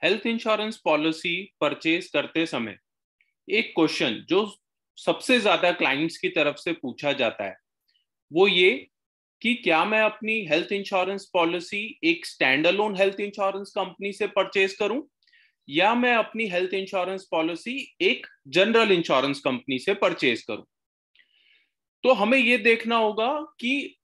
Health insurance policy purchase करते समय एक क्वेश्चन जो सबसे ज्यादा क्लाइंट्स की तरफ से पूछा जाता है वो ये कि क्या मैं अपनी हेल्थ इंश्योरेंस पॉलिसी एक stand alone health insurance company से परचेज करूं या मैं अपनी हेल्थ इंश्योरेंस पॉलिसी एक जनरल इंश्योरेंस कंपनी से परचेज करूं। तो हमें ये देखना होगा कि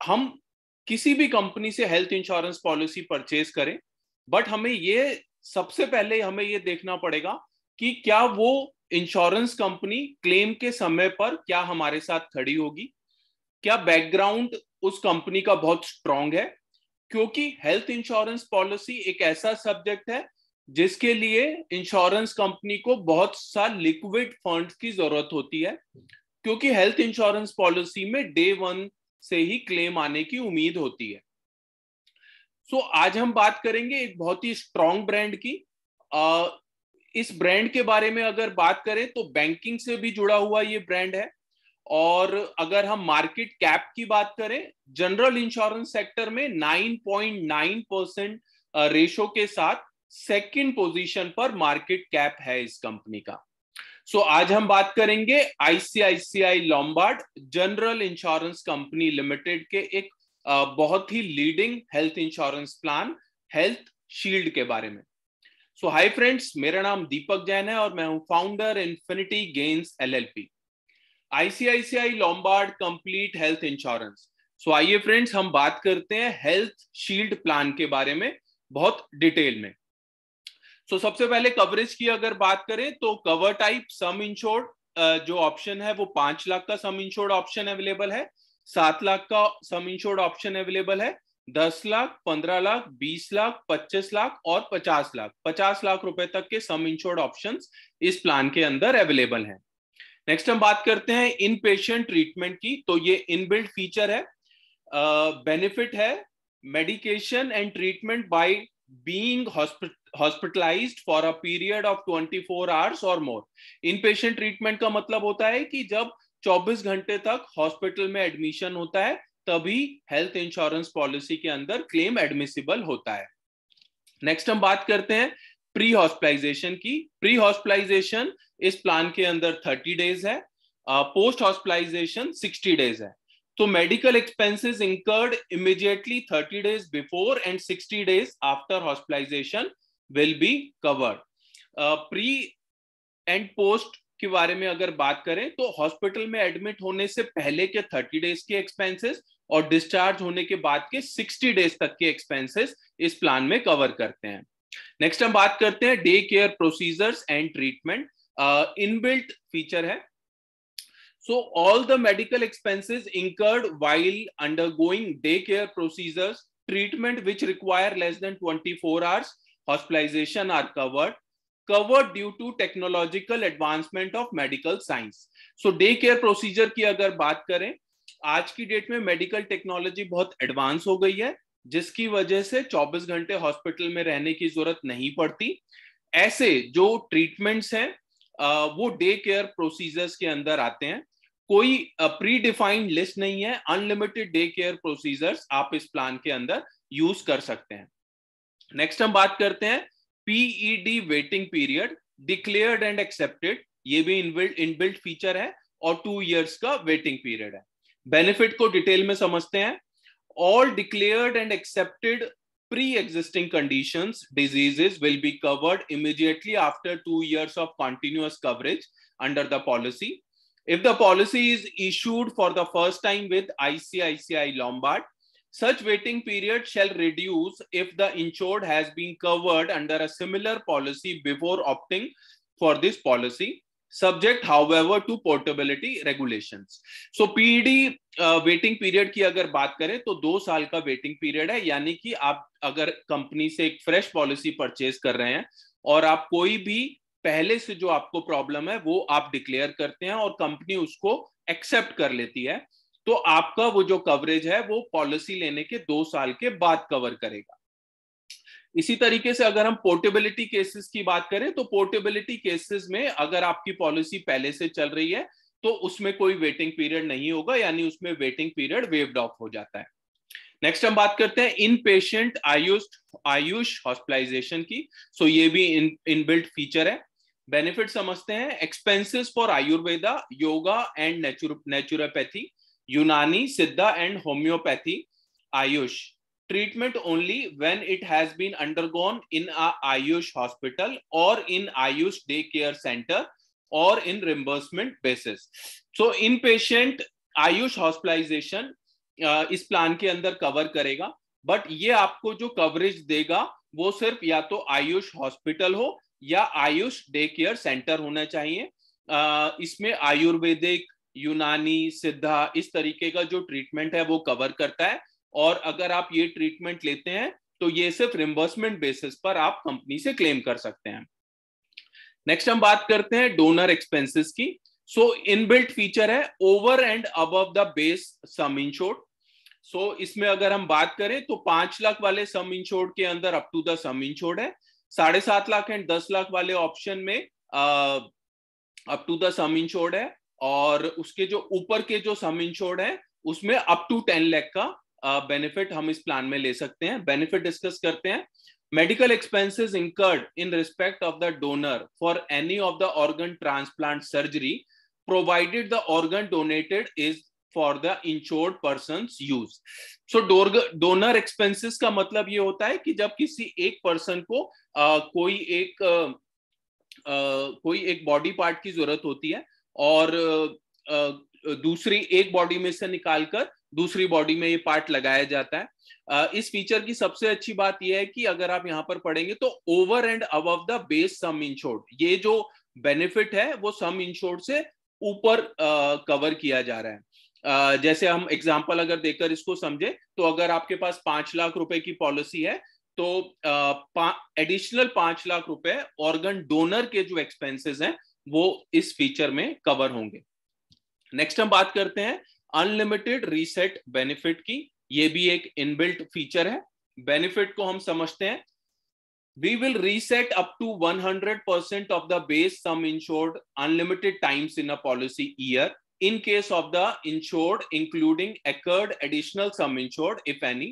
हम किसी भी कंपनी से हेल्थ इंश्योरेंस पॉलिसी परचेज करें, बट हमें ये सबसे पहले हमें ये देखना पड़ेगा कि क्या वो इंश्योरेंस कंपनी क्लेम के समय पर क्या हमारे साथ खड़ी होगी, क्या बैकग्राउंड उस कंपनी का बहुत स्ट्रांग है। क्योंकि हेल्थ इंश्योरेंस पॉलिसी एक ऐसा सब्जेक्ट है जिसके लिए इंश्योरेंस कंपनी को बहुत सा लिक्विड फंड्स की जरूरत होती है, क्योंकि हेल्थ इंश्योरेंस पॉलिसी में डे वन से ही क्लेम आने की उम्मीद होती है। सो आज हम बात करेंगे एक बहुत ही स्ट्रॉन्ग ब्रांड की। इस ब्रांड के बारे में अगर बात करें तो बैंकिंग से भी जुड़ा हुआ ये ब्रांड है। और अगर हम मार्केट कैप की बात करें, जनरल इंश्योरेंस सेक्टर में 9.9% रेशो के साथ सेकंड पोजीशन पर मार्केट कैप है इस कंपनी का। सो आज हम बात करेंगे ICICI Lombard general insurance company limited के एक बहुत ही leading health insurance plan health shield के बारे में। सो हाय फ्रेंड्स, मेरा नाम दीपक जैन है और मैं हूं founder Infinity Gains LLP, ICICI Lombard complete health insurance. So आइए फ्रेंड्स, हम बात करते हैं हेल्थ शील्ड प्लान के बारे में बहुत डिटेल में। सबसे पहले कवरेज की अगर बात करें तो कवर टाइप सम इंश्योर्ड जो ऑप्शन है वो 5 लाख का सम इंश्योर्ड ऑप्शन अवेलेबल है, 7 लाख का सम इंश्योर्ड ऑप्शन अवेलेबल है, 10 लाख, 15 लाख, 20 लाख, 25 लाख और 50 लाख रुपए तक के सम इंश्योर्ड ऑप्शंस इस प्लान के अंदर अवेलेबल हैं। नेक्स्ट हम बात करते हैं इन पेशेंट ट्रीटमेंट की। तो ये इनबिल्ट फीचर है, बेनिफिट है medication and treatment by being hospitalised for a period of 24 hours और मोर। इन पेशेंट ट्रीटमेंट का मतलब होता है कि जब 24 घंटे तक हॉस्पिटल में एडमिशन होता है तभी हेल्थ इंश्योरेंस पॉलिसी के अंदर क्लेम एडमिसिबल होता है। नेक्स्ट हम बात करते हैं प्री हॉस्पिटलाइजेशन की। प्री हॉस्पिटलाइजेशन इस प्लान के अंदर 30 डेज है, पोस्ट हॉस्पिटलाइजेशन 60 डेज है। तो medical expenses incurred immediately 30 days before and 60 days after hospitalisation will be covered. Pre and post के बारे में अगर बात करें तो हॉस्पिटल में एडमिट होने से पहले के 30 डेज के एक्सपेंसेस और डिस्चार्ज होने के बाद के 60 डेज तक के एक्सपेंसेस इस प्लान में कवर करते हैं। नेक्स्ट हम बात करते हैं day care procedures and treatment. Inbuilt feature है, so all the medical expenses incurred while undergoing day care procedures, treatment which require less than 24 hours hospitalization are covered due to technological advancement of medical science. So day care procedure की अगर बात करें, आज की date में medical technology बहुत advance हो गई है जिसकी वजह से 24 घंटे हॉस्पिटल में रहने की जरूरत नहीं पड़ती। ऐसे जो ट्रीटमेंट्स हैं वो डे केयर प्रोसीजर्स के अंदर आते हैं। कोई प्री डिफाइंड लिस्ट नहीं है, अनलिमिटेड डे केयर प्रोसीजर्स आप इस प्लान के अंदर यूज कर सकते हैं। नेक्स्ट हम बात करते हैं PED waiting period, declared and accepted. ये भी इनबिल्ट फीचर है और 2 इयर्स का वेटिंग पीरियड है। बेनिफिट को डिटेल में समझते हैं। All declared and accepted pre-existing conditions, diseases will be covered immediately after 2 years of continuous coverage under the policy. If the policy is issued for the first time with ICICI Lombard, such waiting period shall reduce if the insured has been covered under a similar policy before opting for this policy, subject however to portability regulations. So PED waiting period की अगर बात करें तो 2 साल का waiting period है, यानी कि आप अगर कंपनी से एक फ्रेश पॉलिसी परचेज कर रहे हैं और आप कोई भी पहले से जो आपको प्रॉब्लम है वो आप डिक्लेयर करते हैं और कंपनी उसको एक्सेप्ट कर लेती है, तो आपका वो जो कवरेज है वो पॉलिसी लेने के 2 साल के बाद कवर करेगा। इसी तरीके से अगर हम पोर्टेबिलिटी केसेस की बात करें तो पोर्टेबिलिटी केसेस में अगर आपकी पॉलिसी पहले से चल रही है तो उसमें कोई वेटिंग पीरियड नहीं होगा, यानी उसमें वेटिंग पीरियड वेव्ड ऑफ हो जाता है। नेक्स्ट हम बात करते हैं इन पेशेंट आयुष हॉस्पिटलाइजेशन की। सो ये भी इनबिल्ट फीचर है। बेनिफिट समझते हैं। Expenses for Ayurveda, yoga and naturopathy, यूनानी, सिद्धा and homeopathy, Ayush treatment only when it has been undergone in a Ayush hospital or in Ayush daycare center or in reimbursement basis. So inpatient Ayush hospitalization इस plan के अंदर cover करेगा, but ये आपको जो coverage देगा वो सिर्फ या तो आयुष हॉस्पिटल हो या आयुष डे केयर सेंटर होना चाहिए। इसमें आयुर्वेदिक, यूनानी, सिद्धा इस तरीके का जो ट्रीटमेंट है वो कवर करता है, और अगर आप ये ट्रीटमेंट लेते हैं तो ये सिर्फ रिम्बर्समेंट बेसिस पर आप कंपनी से क्लेम कर सकते हैं। नेक्स्ट हम बात करते हैं डोनर एक्सपेंसेस की। सो इनबिल्ट फीचर है over and above the base sum insured. So इसमें अगर हम बात करें तो 5 लाख वाले सम इंश्योर्ड के अंदर up to the sum insured है, 7.5 लाख एंड 10 लाख वाले ऑप्शन में up to the sum insured है, और उसके जो ऊपर के जो सम इंश्योर्ड है उसमें अप टू 10 लाख का बेनिफिट हम इस प्लान में ले सकते हैं। बेनिफिट डिस्कस करते हैं। Medical expenses incurred in respect of the donor for any of the organ transplant surgery provided the organ donated is for the insured persons use. So donor expenses का मतलब ये होता है कि जब किसी एक पर्सन को कोई एक बॉडी पार्ट की जरूरत होती है और दूसरी एक बॉडी में से निकालकर दूसरी बॉडी में ये पार्ट लगाया जाता है। इस फीचर की सबसे अच्छी बात यह है कि अगर आप यहां पर पढ़ेंगे तो over and above the base sum insured, ये जो बेनिफिट है वो सम इंश्योर्ड से ऊपर कवर किया जा रहा है। जैसे हम एग्जांपल अगर देकर इसको समझे तो अगर आपके पास 5 लाख रुपए की पॉलिसी है तो एडिशनल 5 लाख रुपए ऑर्गन डोनर के जो एक्सपेंसेस हैं वो इस फीचर में कवर होंगे। नेक्स्ट हम बात करते हैं अनलिमिटेड रीसेट बेनिफिट की। ये भी एक इनबिल्ट फीचर है। बेनिफिट को हम समझते हैं। We will reset up to 100% of the base sum insured unlimited times in a policy year in case of the insured including occurred additional sum insured if any,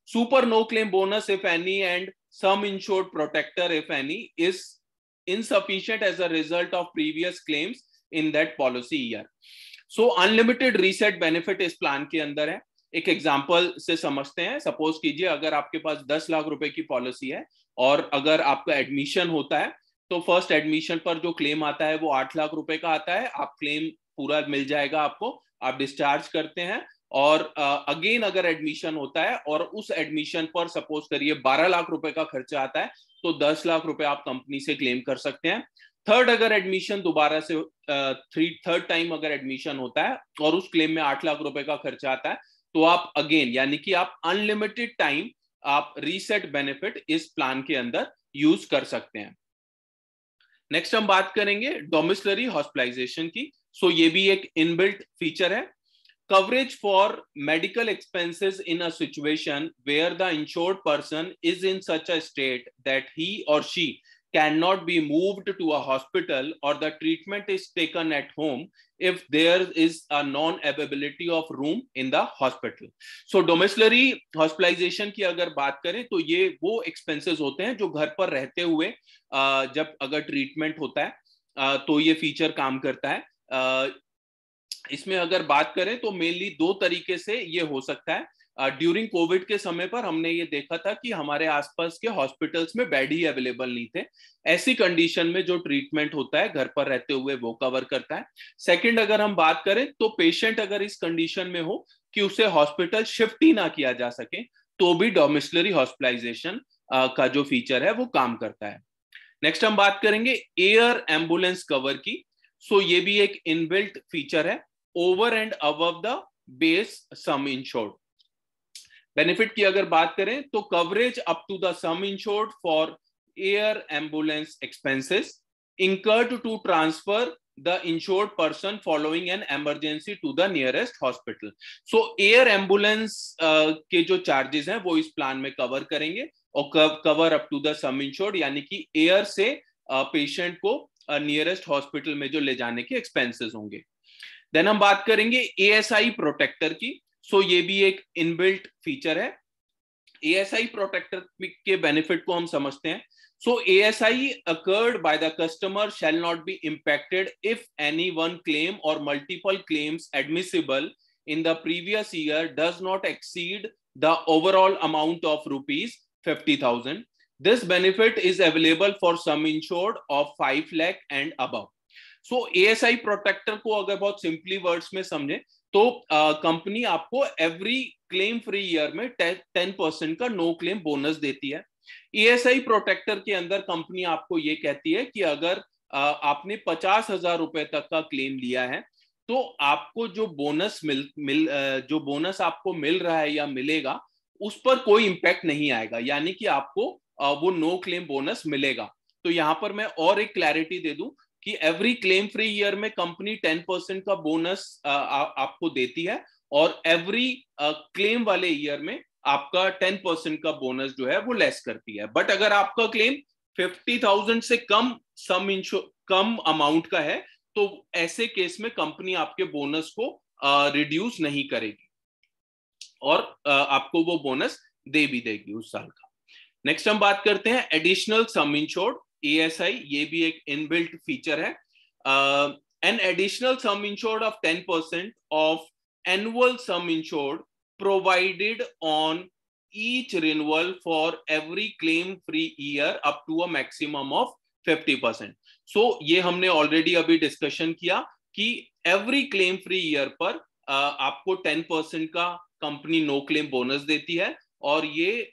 super no claim bonus if any, and sum insured protector if any is insufficient as a result of previous claims in that policy year. So unlimited reset benefit इस plan के अंदर है। एक example से समझते हैं। Suppose कीजिए अगर आपके पास 10 लाख रुपए की पॉलिसी है और अगर आपका एडमिशन होता है तो फर्स्ट एडमिशन पर जो क्लेम आता है वो 8 लाख रुपए का आता है। आप क्लेम पूरा मिल जाएगा आपको, आप डिस्चार्ज करते हैं, और अगेन अगर एडमिशन होता है और उस एडमिशन पर सपोज करिए 12 लाख रुपए का खर्चा आता है तो 10 लाख रुपए आप कंपनी से क्लेम कर सकते हैं। थर्ड अगर एडमिशन दोबारा से थर्ड टाइम अगर एडमिशन होता है और उस क्लेम में 8 लाख रुपए का खर्चा आता है तो आप अगेन यानी कि आप अनलिमिटेड टाइम आप रीसेट बेनिफिट इस प्लान के अंदर यूज कर सकते हैं। नेक्स्ट हम बात करेंगे डोमिसिलरी हॉस्पिटलाइजेशन की। सो ये भी एक इनबिल्ट फीचर है। Coverage for medical expenses in a situation where the insured person is in such a state that he or she cannot be moved to a hospital or the treatment is taken at home if there is a non-availability of room in the hospital. So domiciliary hospitalization की अगर बात करें तो ये वो expenses होते हैं जो घर पर रहते हुए जब अगर ट्रीटमेंट होता है तो ये फीचर काम करता है। इसमें अगर बात करें तो मेनली 2 तरीके से ये हो सकता है। ड्यूरिंग कोविड के समय पर हमने ये देखा था कि हमारे आसपास के हॉस्पिटल्स में बेड ही अवेलेबल नहीं थे। ऐसी कंडीशन में जो ट्रीटमेंट होता है घर पर रहते हुए वो कवर करता है। सेकंड अगर हम बात करें तो पेशेंट अगर इस कंडीशन में हो कि उसे हॉस्पिटल शिफ्ट ही ना किया जा सके तो भी डोमिसिलरी हॉस्पिटलाइजेशन का जो फीचर है वो काम करता है। नेक्स्ट हम बात करेंगे एयर एम्बुलेंस कवर की। सो ये भी एक इनबिल्ट फीचर है over and above the base sum insured. Benefit की अगर बात करें तो coverage up to the sum insured for air ambulance expenses incurred to transfer the insured person following an emergency to the nearest hospital. So air ambulance के जो charges हैं वो इस प्लान में कवर करेंगे और cover up to the sum insured, यानी कि एयर से पेशेंट को नियरेस्ट हॉस्पिटल में जो ले जाने के एक्सपेंसेस होंगे। देन हम बात करेंगे ASI प्रोटेक्टर की। सो ये भी एक इनबिल्ट फीचर है। ASI प्रोटेक्टर के बेनिफिट को हम समझते हैं. So ASI occurred by the customer shall not be impacted if any one claim or multiple claims admissible in the previous year does not exceed the overall amount of rupees 50,000. This benefit is available for sum insured of 5 lakh and above. So ASI protector को अगर बहुत simply words में समझे तो company आपको every claim free year में 10% का no claim bonus देती है. ASI प्रोटेक्टर के अंदर कंपनी आपको ये कहती है कि अगर आपने 50,000 रुपए तक का क्लेम लिया है तो आपको जो बोनस आपको मिल रहा है या मिलेगा उस पर कोई इंपैक्ट नहीं आएगा, यानी कि आपको वो नो क्लेम बोनस मिलेगा. तो यहां पर मैं और एक क्लैरिटी दे दूं कि एवरी क्लेम फ्री ईयर में कंपनी 10% का बोनस आपको देती है और एवरी क्लेम वाले ईयर में आपका 10% का बोनस जो है वो लेस करती है. बट अगर आपका क्लेम 50,000 से कम अमाउंट का है तो ऐसे केस में कंपनी आपके बोनस को रिड्यूस नहीं करेगी और आपको वो बोनस दे भी देगी उस साल का. नेक्स्ट हम बात करते हैं एडिशनल सम इंश्योर्ड ASI. ये भी एक इनबिल्ट फीचर है. An additional some insured of 10% of annual some insured provided on each renewal for every claim free year up to a maximum of 50%. So ये हमने ऑलरेडी अभी डिस्कशन किया कि every claim free year पर आपको 10% का company no claim bonus देती है और ये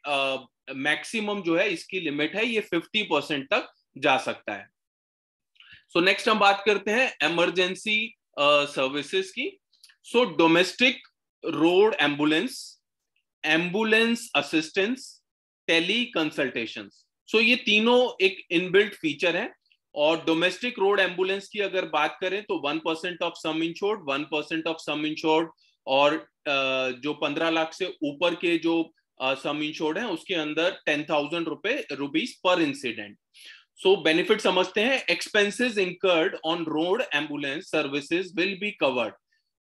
मैक्सिमम जो है इसकी लिमिट है ये 50% तक जा सकता है. सो नेक्स्ट हम बात करते हैं इमरजेंसी सर्विसेज की. So domestic road ambulance assistance, tele consultations. So ये तीनों एक इनबिल्ट फीचर है. और डोमेस्टिक रोड एम्बुलेंस की अगर बात करें तो 1% of sum insured, 1% of sum insured और जो 15 लाख से ऊपर के जो सम इंश्योर्ड है उसके अंदर 10,000 रुपीज पर इंसिडेंट. सो बेनिफिट समझते हैं. Expenses incurred on road ambulance services will be covered.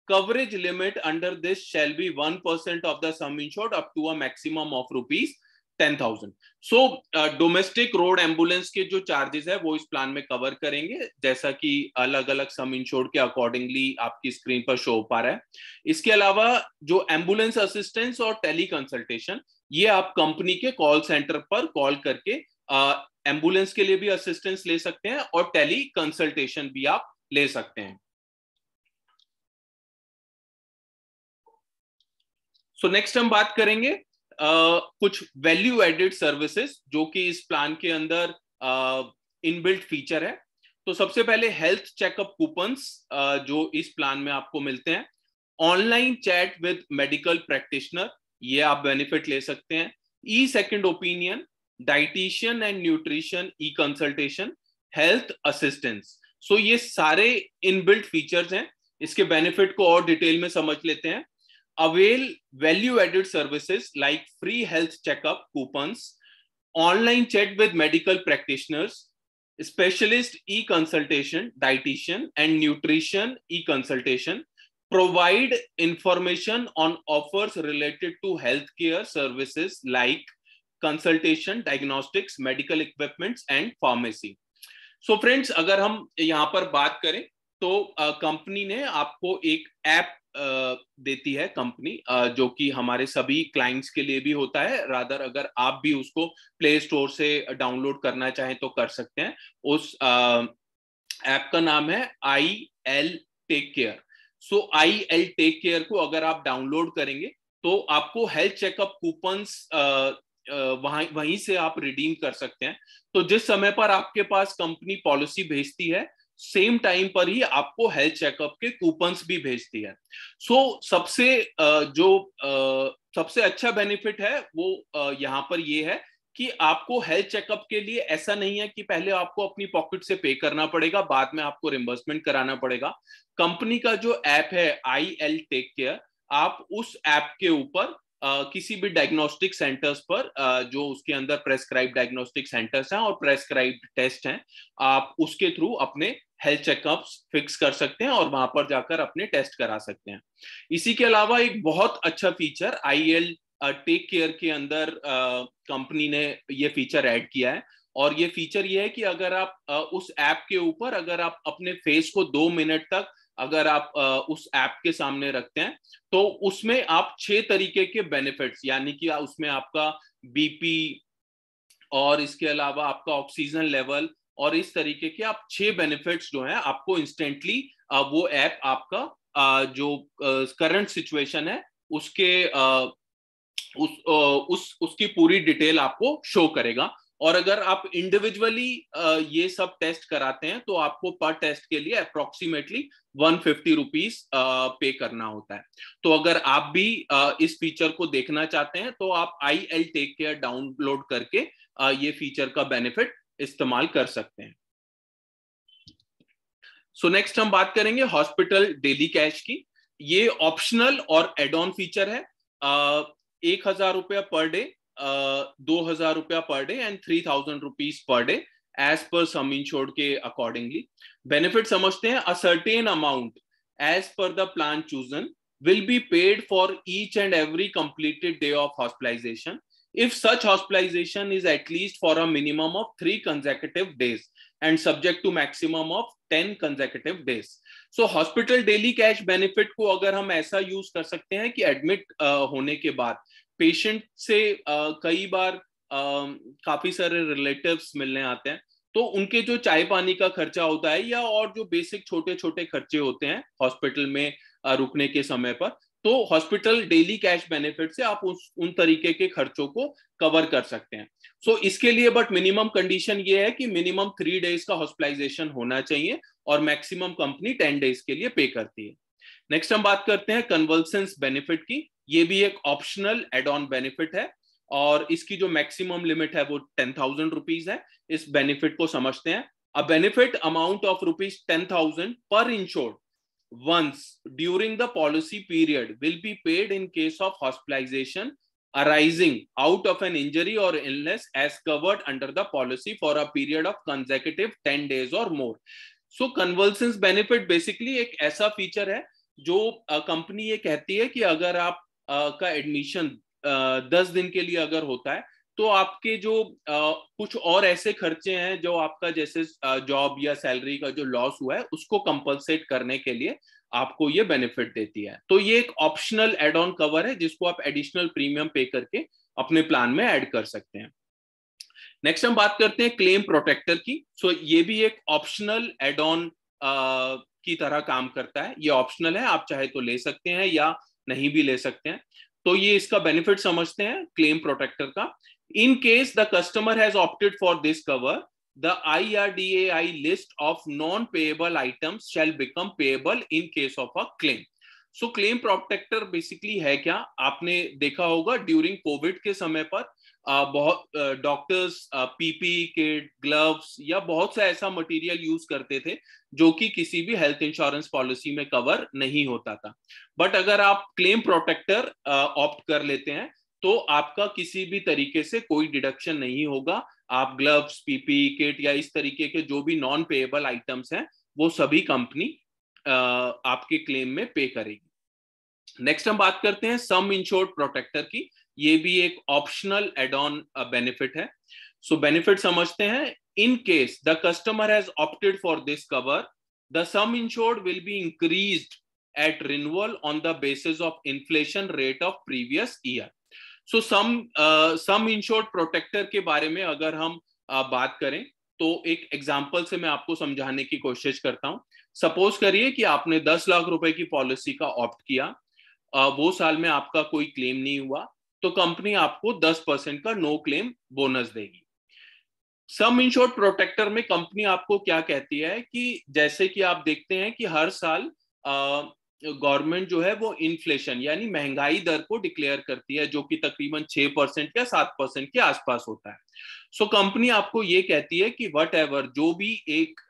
Coverage limit under this shall be 1% of the sum insured up to a maximum of rupees 10,000. So domestic road ambulance के जो charges है वो इस plan में cover करेंगे, जैसा कि अलग अलग सम इंश्योर्ड के अकॉर्डिंगली आपकी स्क्रीन पर शो हो पा रहा है. इसके अलावा जो एम्बुलेंस असिस्टेंस और टेली कंसल्टेशन, ये आप कंपनी के कॉल सेंटर पर कॉल करके एम्बुलेंस के लिए भी असिस्टेंस ले सकते हैं और टेली कंसल्टेशन भी आप ले सकते हैं. सो नेक्स्ट हम बात करेंगे कुछ वैल्यू एडेड सर्विसेज जो कि इस प्लान के अंदर इनबिल्ट फीचर है. तो सबसे पहले हेल्थ चेकअप कूपन्स जो इस प्लान में आपको मिलते हैं. Online chat with medical practitioner, ये आप बेनिफिट ले सकते हैं. E second opinion, dietitian and nutrition e consultation, health assistance. So ये सारे इनबिल्ट फीचर्स हैं. इसके बेनिफिट को और डिटेल में समझ लेते हैं. Avail value-added services like free health checkup coupons, online chat with medical practitioners, specialist e-consultation, dietitian and nutrition e-consultation. Provide information on offers related to healthcare services like consultation, diagnostics, medical equipments and pharmacy. So friends, अगर हम यहाँ पर बात करें तो company ने आपको एक ऐप देती है कंपनी, जो कि हमारे सभी क्लाइंट्स के लिए भी होता है. रादर अगर आप भी उसको प्ले स्टोर से डाउनलोड करना चाहें तो कर सकते हैं. उस ऐप का नाम है IL टेक केयर. सो IL टेक केयर को अगर आप डाउनलोड करेंगे तो आपको हेल्थ चेकअप कूपन्स वहीं से आप रिडीम कर सकते हैं. तो जिस समय पर आपके पास कंपनी पॉलिसी भेजती है सेम टाइम पर ही आपको हेल्थ चेकअप के कूपन्स भी भेजती है. सो सबसे अच्छा बेनिफिट है वो यहाँ पर ये है कि आपको हेल्थ चेकअप के लिए ऐसा नहीं है कि पहले आपको अपनी पॉकेट से पे करना पड़ेगा, बाद में आपको रिम्बर्समेंट कराना पड़ेगा. कंपनी का जो ऐप है IL टेक केयर, आप उस ऐप के ऊपर किसी भी डायग्नोस्टिक सेंटर्स पर जो उसके अंदर प्रेस्क्राइब डायग्नोस्टिक सेंटर्स हैं और प्रेस्क्राइब टेस्ट हैं, आप उसके थ्रू अपने हेल्थ चेकअप्स फिक्स कर सकते हैं और वहां पर जाकर अपने टेस्ट करा सकते हैं. इसी के अलावा एक बहुत अच्छा फीचर IL टेक केयर के अंदर कंपनी ने ये फीचर ऐड किया है। और ये फीचर ये है कि अगर आप उस ऐप के ऊपर अगर आप अपने फेस को 2 मिनट तक अगर आप उस ऐप के सामने रखते हैं तो उसमें आप 6 तरीके के बेनिफिट्स, यानी कि उसमें आपका बीपी और इसके अलावा आपका ऑक्सीजन लेवल और इस तरीके के आप 6 बेनिफिट्स जो हैं आपको इंस्टेंटली वो ऐप आपका जो करंट सिचुएशन है उसके उसकी पूरी डिटेल आपको शो करेगा। और अगर आप इंडिविजुअली ये सब टेस्ट कराते हैं तो आपको पर टेस्ट के लिए अप्रोक्सीमेटली 150 रुपीज पे करना होता है। तो अगर आप भी इस फीचर को देखना चाहते हैं तो आप IL टेक केयर डाउनलोड करके ये फीचर का बेनिफिट इस्तेमाल कर सकते हैं। सो नेक्स्ट हम बात करेंगे हॉस्पिटल डेली कैश की। ये ऑप्शनल और एड ऑन फीचर है। 1,000 रुपया पर डे, 2,000 रुपया per day and 3,000 rupees per day as per sum insured के अकॉर्डिंगली। बेनिफिट समझते हैं। A certain amount as per the plan chosen will be paid for each and every completed day of hospitalization if such hospitalization is at least for a minimum of 3 consecutive days and subject to maximum of 10 consecutive days. So hospital daily cash benefit को अगर हम ऐसा use कर सकते हैं कि admit होने के बाद पेशेंट से कई बार काफी सारे रिलेटिव्स मिलने आते हैं, तो उनके जो चाय पानी का खर्चा होता है या और जो बेसिक छोटे छोटे खर्चे होते हैं हॉस्पिटल में रुकने के समय पर, तो हॉस्पिटल डेली कैश बेनिफिट से आप उन तरीके के खर्चों को कवर कर सकते हैं। सो इसके लिए बट मिनिमम कंडीशन ये है कि मिनिमम 3 डेज का हॉस्पिटलाइजेशन होना चाहिए और मैक्सिमम कंपनी 10 डेज के लिए पे करती है। नेक्स्ट हम बात करते हैं कन्वल्सेंस बेनिफिट की। ये भी एक ऑप्शनल एड ऑन बेनिफिट है और इसकी जो मैक्सिमम लिमिट है वो 10,000 रुपीज है। इस बेनिफिट को समझते हैं। अ बेनिफिट अमाउंट ऑफ ₹10,000 पर insured once during the policy period will be paid in case of hospitalization arising out of an injury or illness as covered under the policy for a period of consecutive 10 days or more. So convulsions benefit basically एक ऐसा feature है जो company ये कहती है कि अगर आप का एडमिशन 10 दिन के लिए अगर होता है तो आपके जो कुछ और ऐसे खर्चे हैं जो आपका जैसे जॉब या सैलरी का जो लॉस हुआ है उसको कंपलसेट करने के लिए आपको ये बेनिफिट देती है। तो ये एक ऑप्शनल एड ऑन कवर है जिसको आप एडिशनल प्रीमियम पे करके अपने प्लान में ऐड कर सकते हैं। नेक्स्ट हम बात करते हैं क्लेम प्रोटेक्टर की। सो ये भी एक ऑप्शनल एड ऑन की तरह काम करता है। ये ऑप्शनल है, आप चाहे तो ले सकते हैं या नहीं भी ले सकते हैं। तो ये इसका बेनिफिट समझते हैं क्लेम प्रोटेक्टर का। In case the customer has opted for this cover, the IRDAI list of non-payable items shall become payable in case of a claim. So claim protector basically है क्या? आपने देखा होगा ड्यूरिंग कोविड के समय पर बहुत डॉक्टर्स पीपीई किट, ग्लव्स या बहुत सा ऐसा मटेरियल यूज करते थे जो कि किसी भी हेल्थ इंश्योरेंस पॉलिसी में कवर नहीं होता था। बट अगर आप क्लेम प्रोटेक्टर ऑप्ट कर लेते हैं तो आपका किसी भी तरीके से कोई डिडक्शन नहीं होगा। आप ग्लव्स, पीपीई किट या इस तरीके के जो भी नॉन पेएबल आइटम्स हैं वो सभी कंपनी आपके क्लेम में पे करेगी। नेक्स्ट हम बात करते हैं सम इंश्योर्ड प्रोटेक्टर की। ये भी एक ऑप्शनल एड ऑन बेनिफिट है। सो बेनिफिट समझते हैं। In case the customer has opted for this cover, the sum insured will be increased at renewal on the basis of inflation rate of previous year. So sum insured protector के बारे में अगर हम बात करें तो एक एग्जांपल से मैं आपको समझाने की कोशिश करता हूं। सपोज करिए कि आपने 10 लाख रुपए की पॉलिसी का ऑप्ट किया, वो साल में आपका कोई क्लेम नहीं हुआ, तो कंपनी आपको 10% का नो क्लेम बोनस देगी। सम इंश्योर्ड प्रोटेक्टर में कंपनी आपको क्या कहती है कि जैसे कि आप देखते हैं कि हर साल गवर्नमेंट जो है वो इन्फ्लेशन यानी महंगाई दर को डिक्लेयर करती है जो कि तकरीबन 6% या 7% के आसपास होता है। सो कंपनी आपको ये कहती है कि वट एवर जो भी एक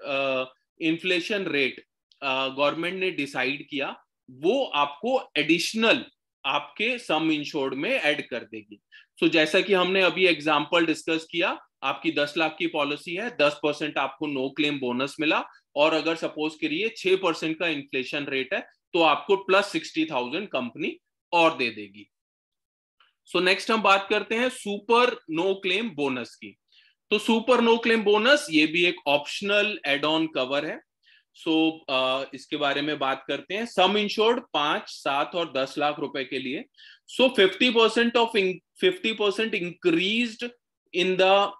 इन्फ्लेशन रेट गवर्नमेंट ने डिसाइड किया वो आपको एडिशनल आपके सम इंश्योर्ड में ऐड कर देगी। सो जैसा कि हमने अभी एग्जांपल डिस्कस किया, आपकी 10 लाख की पॉलिसी है, 10% आपको नो क्लेम बोनस मिला और अगर सपोज करिए 6% का इन्फ्लेशन रेट है तो आपको +60,000 कंपनी और दे देगी। सो नेक्स्ट हम बात करते हैं सुपर नो क्लेम बोनस की। तो सुपर नो क्लेम बोनस ये भी एक ऑप्शनल एड ऑन कवर है। इसके बारे में बात करते हैं। सम इंश्योर्ड 5, 7 और 10 लाख रुपए के लिए 50% increased in the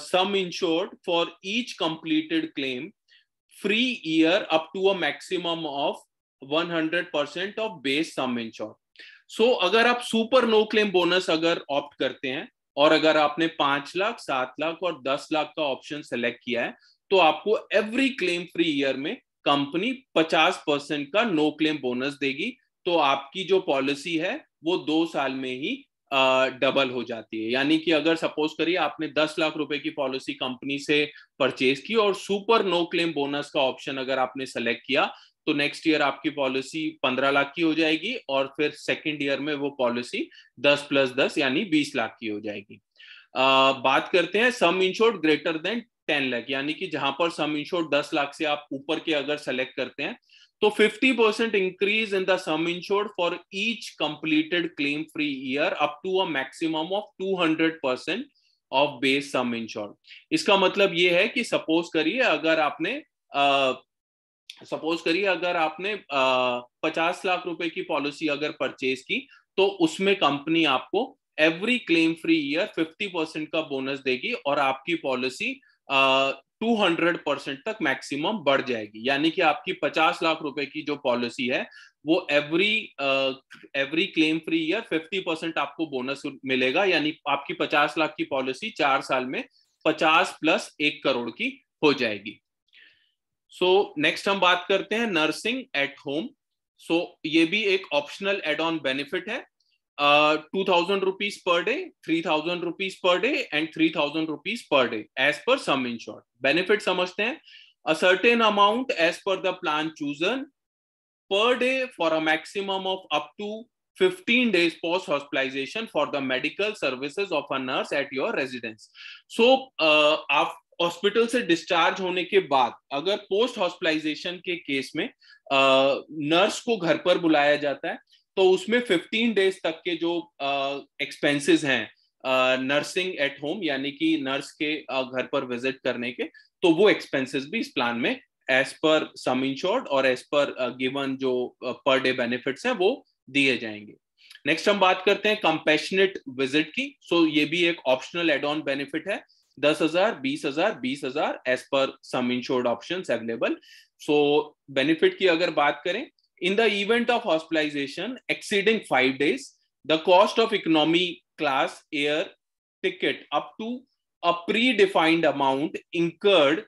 sum insured for each completed claim free year up to a maximum of 100% of base sum insured. अगर आप सुपर नो क्लेम बोनस अगर ऑप्ट करते हैं और अगर आपने 5 लाख, 7 लाख और 10 लाख का ऑप्शन सेलेक्ट किया है, तो आपको एवरी क्लेम फ्री ईयर में कंपनी 50% का नो क्लेम बोनस देगी। तो आपकी जो पॉलिसी है वो 2 साल में ही डबल हो जाती है। यानी कि अगर सपोज करिए आपने 10 लाख रुपए की पॉलिसी कंपनी से परचेज की और सुपर नो क्लेम बोनस का ऑप्शन अगर आपने सेलेक्ट किया, तो नेक्स्ट ईयर आपकी पॉलिसी 15 लाख की हो जाएगी और फिर सेकेंड ईयर में वो पॉलिसी 10 + 10 यानी 20 लाख की हो जाएगी। बात करते हैं सम इंश्योर्ड ग्रेटर देन 10 लाख, यानी कि जहां पर सम इंश्योर्ड 10 लाख से आप ऊपर के अगर सेलेक्ट करते हैं, तो 50% increase in the sum insured for each completed claim free year up to a maximum of 200% of base sum insured. इसका मतलब ये है कि सपोज करिए अगर आपने 50 लाख रुपए की पॉलिसी अगर परचेज की, तो उसमें कंपनी आपको एवरी क्लेम फ्री ईयर 50% का बोनस देगी और आपकी पॉलिसी 200% तक मैक्सिमम बढ़ जाएगी। यानी कि आपकी 50 लाख रुपए की जो पॉलिसी है वो एवरी क्लेम फ्री ईयर 50% आपको बोनस मिलेगा। यानी आपकी 50 लाख की पॉलिसी 4 साल में 50 + 1 करोड़ की हो जाएगी। नेक्स्ट हम बात करते हैं नर्सिंग एट होम। ये भी एक ऑप्शनल एड ऑन बेनिफिट है। 2,000 rupees per day, 3,000 rupees per day and 3,000 rupees per day as per sum insured. Benefit समझते हैं। A certain amount as per the plan chosen per day for a maximum of up to 15 days post hospitalization for the medical services of a nurse at your residence। आप hospital से discharge होने के बाद अगर post hospitalisation के case में nurse को घर पर बुलाया जाता है, तो उसमें 15 डेज तक के जो एक्सपेंसेस हैं नर्सिंग एट होम, यानी कि नर्स के घर पर विजिट करने के, तो वो एक्सपेंसेस भी इस प्लान में एज पर सम इंश्योर्ड और एज पर गिवन जो पर डे बेनिफिट्स हैं वो दिए जाएंगे। नेक्स्ट हम बात करते हैं कंपैशनेट विजिट की। ये भी एक ऑप्शनल एड ऑन बेनिफिट है। 10,000, 20,000, 20,000 as per sum insured options available. Benefit की अगर बात करें, in the event of hospitalisation exceeding 5 days, the cost of economy class air ticket up to a predefined amount incurred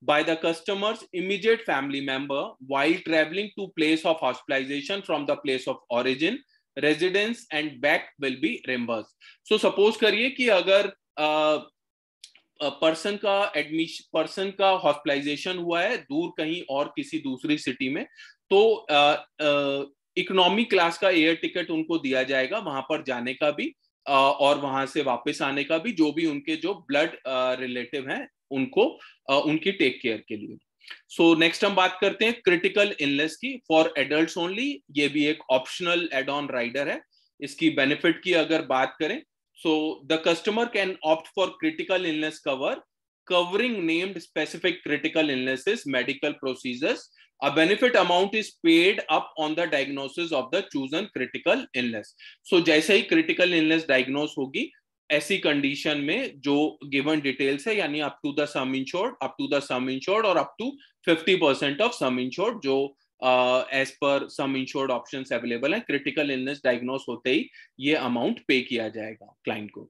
by the customer's immediate family member while traveling to place of hospitalization from the place of origin, residence and back will be reimbursed। suppose करिए कि अगर person का hospitalisation हुआ है दूर कहीं और किसी दूसरी सिटी में, तो इकोनॉमी क्लास का एयर टिकट उनको दिया जाएगा वहां पर जाने का भी और वहां से वापस आने का भी, जो भी उनके जो ब्लड रिलेटिव हैं उनको उनकी टेक केयर के लिए। नेक्स्ट हम बात करते हैं क्रिटिकल इलनेस की फॉर एडल्ट्स ओनली। ये भी एक ऑप्शनल एड ऑन राइडर है। इसकी बेनिफिट की अगर बात करें, the customer can opt for critical illness cover covering named specific critical illnesses, medical procedures. A benefit amount is paid up on the diagnosis of the chosen critical illness। जैसे ही critical illness diagnose होगी, ऐसी condition में जो given details है, यानी up to the sum insured और up to 50% of sum insured, जो as per sum insured options available हैं, क्रिटिकल इलनेस डायग्नोस होते ही ये अमाउंट पे किया जाएगा क्लाइंट को।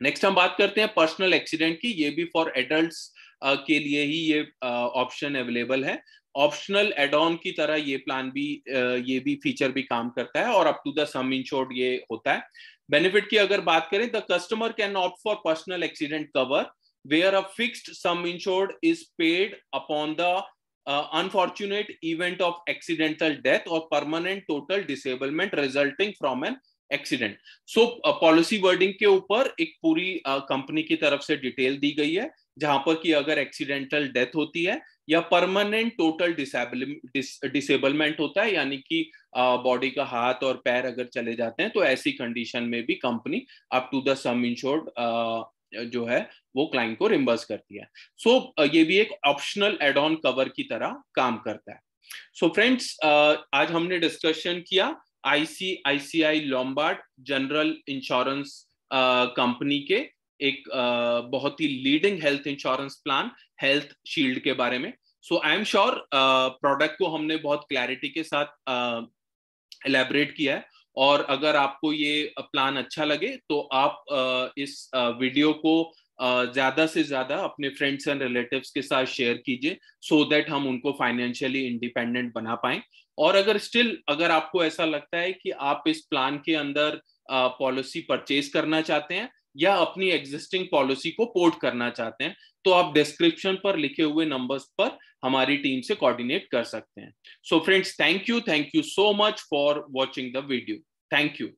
नेक्स्ट हम बात करते हैं पर्सनल एक्सीडेंट की। ये भी फॉर एडल्ट्स के लिए ही ये ऑप्शन अवेलेबल है। ऑप्शनल एड ऑन की तरह ये प्लान भी ये भी फीचर भी काम करता है और up to the sum insured ये होता है। बेनिफिट की अगर बात करें, the customer can opt for personal accident cover where a fixed sum insured is paid upon the unfortunate event of accidental death और permanent total disablement resulting from an accident. Policy wording के ऊपर एक पूरी company की तरफ से detail दी गई है, जहां पर कि अगर एक्सीडेंटल डेथ होती है या परमानेंट टोटल डिसेबलमेंट होता है, यानी कि बॉडी का हाथ और पैर अगर चले जाते हैं तो ऐसी कंडीशन में भी company up to the sum insured जो है वो क्लाइंट को रिम्बर्स करती है। सो ये भी एक ऑप्शनल एड ऑन कवर की तरह काम करता है। सो फ्रेंड्स, आज हमने डिस्कशन किया ICICI Lombard general insurance company के एक बहुत ही leading health insurance plan health shield के बारे में। So I am sure product को हमने बहुत क्लैरिटी के साथ एलैबोरेट किया है, और अगर आपको ये प्लान अच्छा लगे तो आप इस वीडियो को ज्यादा से ज्यादा अपने फ्रेंड्स एंड रिलेटिव्स के साथ शेयर कीजिए, सो दैट हम उनको फाइनेंशियली इंडिपेंडेंट बना पाएं। और अगर आपको ऐसा लगता है कि आप इस प्लान के अंदर पॉलिसी परचेज करना चाहते हैं या अपनी एग्जिस्टिंग पॉलिसी को पोर्ट करना चाहते हैं, तो आप डिस्क्रिप्शन पर लिखे हुए नंबर्स पर हमारी टीम से कोऑर्डिनेट कर सकते हैं। So friends, thank you so much for watching the video. Thank you.